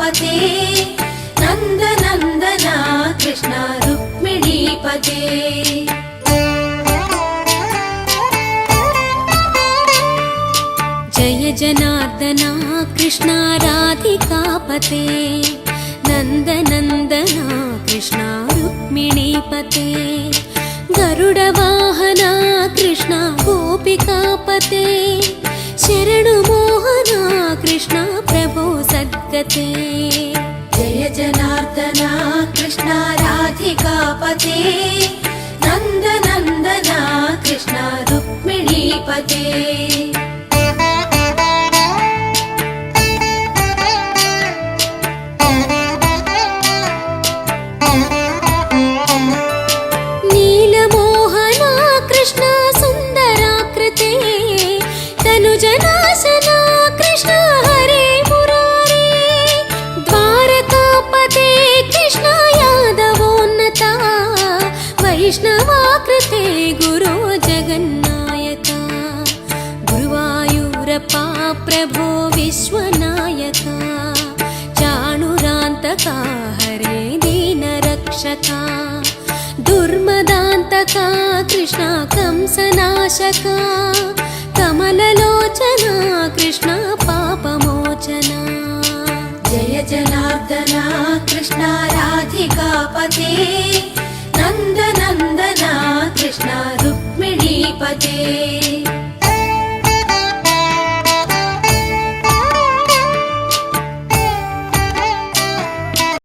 राधिकापते नन्दनन्दना कृष्ण रुक्मिणीपते जय जनार्दना कृष्ण राधिकापते नन्दनन्दना कृष्ण रुक्मिणीपते गरुडवाहना कृष्ण गोपिकापते शरणु मोहना कृष्ण प्रभो सद्गते जय जनार्दना कृष्ण राधिकापते नन्दनन्दना कृष्ण रुक्मिणीपते वैष्णवाकृते गुरो जगन्नायका गुरुवायूरप्पा प्रभो विश्वनायका चाणुरान्तका हरे दीनरक्षका दुर्मदान्तका कृष्ण कंसनाशका कमललोचना कृष्ण पापमोचना जय जनार्दना कृष्ण राधिकापते